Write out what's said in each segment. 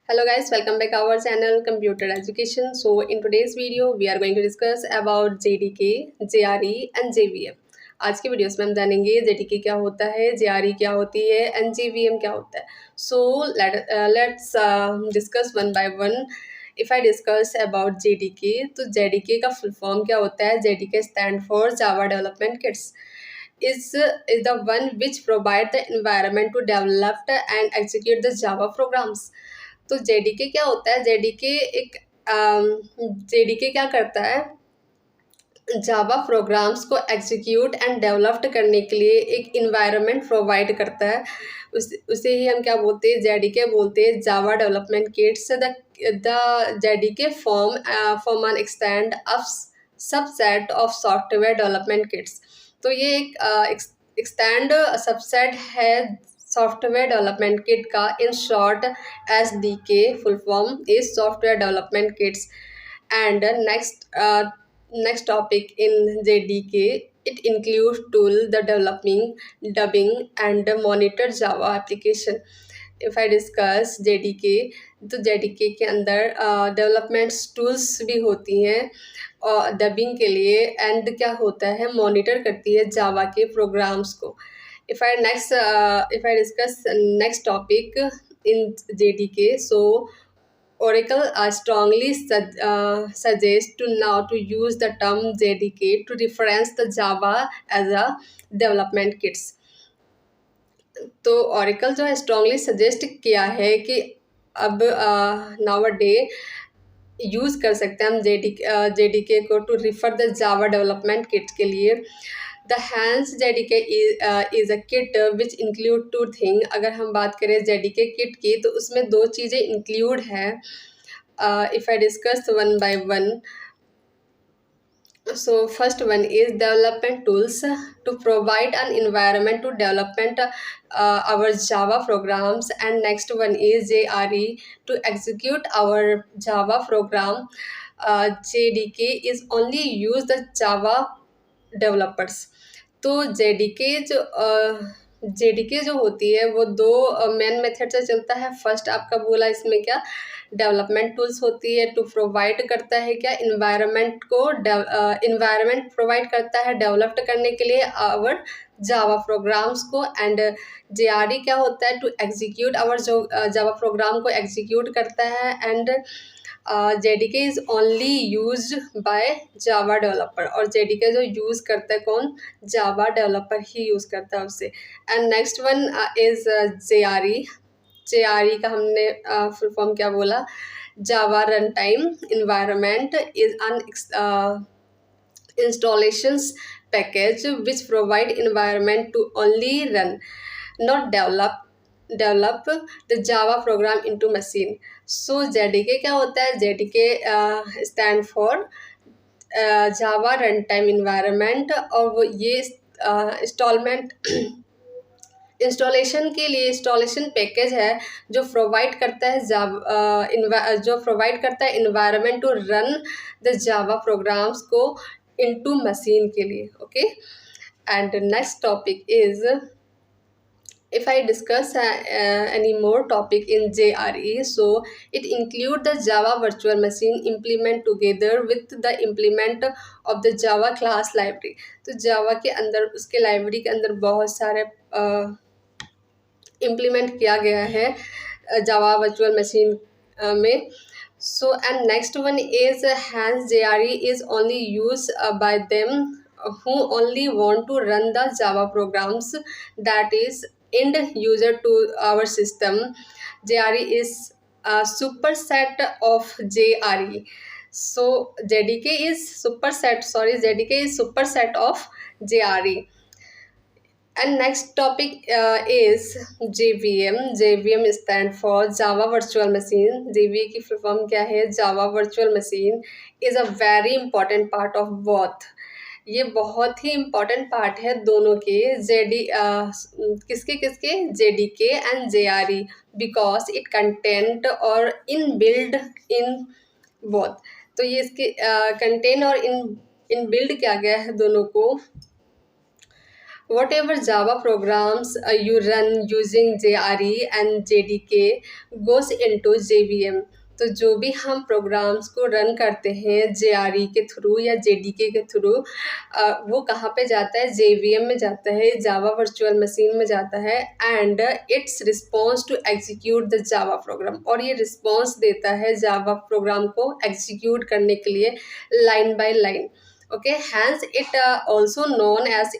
Hello guys, welcome back our channel Computer Education. So in today's video we are going to discuss about JDK, JRE and JVM. आज की videos में हम जानेंगे JDK क्या होता है, JRE क्या होती है and JVM क्या होता है. So let's discuss one by one. If I discuss about JDK, तो JDK का full form क्या होता है? JDK stand for Java Development Kits. Is the one which provide the environment to develop and execute the Java programs. तो JDK क्या होता है? JDK क्या करता है? जावा प्रोग्राम्स को एग्जीक्यूट एंड डेवलप्ड करने के लिए एक इन्वायरमेंट प्रोवाइड करता है. उसे ही हम क्या बोलते हैं? जेडीके बोलते हैं. Java development kits the JDK form an extend of subset of software development kits. तो ये एक एक्सटेंड सबसेट है सॉफ्टवेयर डेवलपमेंट किट का. In short SDK full form is software development kits. And next topic in JDK, it includes tool the developing, dubbing and monitor Java application. If I discuss JDK, तो JDK के अंदर developments tools भी होती हैं और dubbing के लिए, and क्या होता है? मॉनिटर करती है जावा के प्रोग्राम्स को. If I discuss next topic in JDK, so Oracle strongly suggests to use the term JDK to reference the Java as a development kits. तो Oracle जो है स्ट्रांगली सजेस्ट किया है कि अब नाउ डे यूज़ कर सकते हैं हम जेडीके को to refer the Java development kit के लिए. The hence JDK is a kit which include two thing. अगर हम बात करें जेडीके किट की तो उसमें दो चीज़ें इंक्लूड है. If I discuss one by one, so first one is development tools to provide an environment to development our Java programs, and next one is JRE to execute our Java program. JDK is only used the Java developers. तो JDK जो होती है वो दो main method से चलता है. First आपका बोला इसमें क्या? डेवलपमेंट टूल्स होती है. टू प्रोवाइड करता है क्या? इन्वायरमेंट प्रोवाइड करता है डेवलप्ड करने के लिए आवर जावा प्रोग्राम्स को. एंड जेआरई क्या होता है? टू एग्जीक्यूट आवर जो जावा प्रोग्राम को एग्जीक्यूट करता है. And JDK is only use by Java developer. और जेडीके जो यूज़ करता है कौन? जावा डेवलपर ही यूज़ करता है उससे. And next one is JRE. JRE का हमने फुल फॉर्म क्या बोला? Java run time environment is an installations package which provide environment to only run, not develop the Java program into machine. So JDK क्या होता है? JDK stand for Java runtime environment. और वो ये installation के लिए इंस्टॉलेशन पैकेज है जो प्रोवाइड करता है environment to run the Java programs को इनटू मशीन के लिए. Okay. And next topic is, if I discuss any more topic in JRE, so it include the Java virtual machine implement together with the implement of the Java class library. तो Java के अंदर उसके library के अंदर बहुत सारे implement किया गया है जावा वर्चुअल मशीन में. So and next one is hence JRE is only used by them who only want to run the Java programs, that is end user to our system. JRE is a superset of JRE. So JDK is superset of JRE. And next topic is JVM. JVM stand for Java Virtual Machine. JVM की full form क्या है? Java Virtual Machine is a very important part of both. ये बहुत ही important part है दोनों के. किसके? JDK and JRE, because it content और इन बिल्ड इन बोथ. तो ये इसके कंटेंट और इन बिल्ड किया गया है दोनों को Whatever Java programs you run using JRE and JDK goes into JVM. तो जो भी हम प्रोग्राम्स को रन करते हैं JRE के थ्रू या JDK के थ्रू, वो कहाँ पे जाता है, JVM में जाता है, जावा वर्चुअल मशीन में जाता है, and its response to execute the Java program, और ये रिस्पॉन्स देता है जावा प्रोग्राम को एग्जीक्यूट करने के लिए line by line. Okay, hence it also known as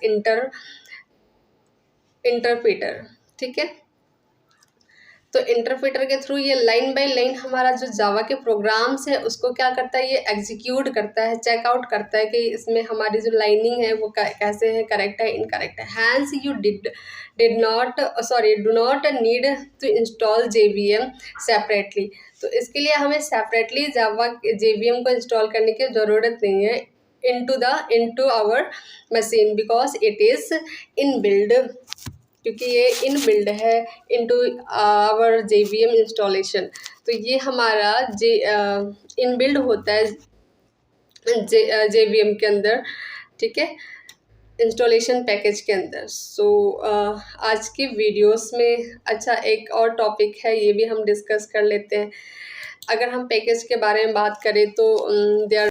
interpreter. ठीक है, तो इंटरप्रेटर के थ्रू ये लाइन बाय लाइन हमारा जो जावा के प्रोग्राम्स है उसको क्या करता है, ये एग्जीक्यूट करता है, चेकआउट करता है कि इसमें हमारी जो लाइनिंग है वो कैसे है, करेक्ट है, इनकरेक्ट है. Hence you do not need to install JVM separately. तो इसके लिए हमें सेपरेटली जावा JVM को इंस्टॉल करने की ज़रूरत नहीं है into our machine because it is inbuilt, क्योंकि ये इनबिल्ड है इनटू आवर JVM इंस्टॉलेशन. तो ये हमारा इनबिल्ड होता है JVM के अंदर. ठीक है, इंस्टॉलेशन पैकेज के अंदर. सो आज की वीडियोस में अच्छा एक और टॉपिक है, ये भी हम डिस्कस कर लेते हैं. अगर हम पैकेज के बारे में बात करें तो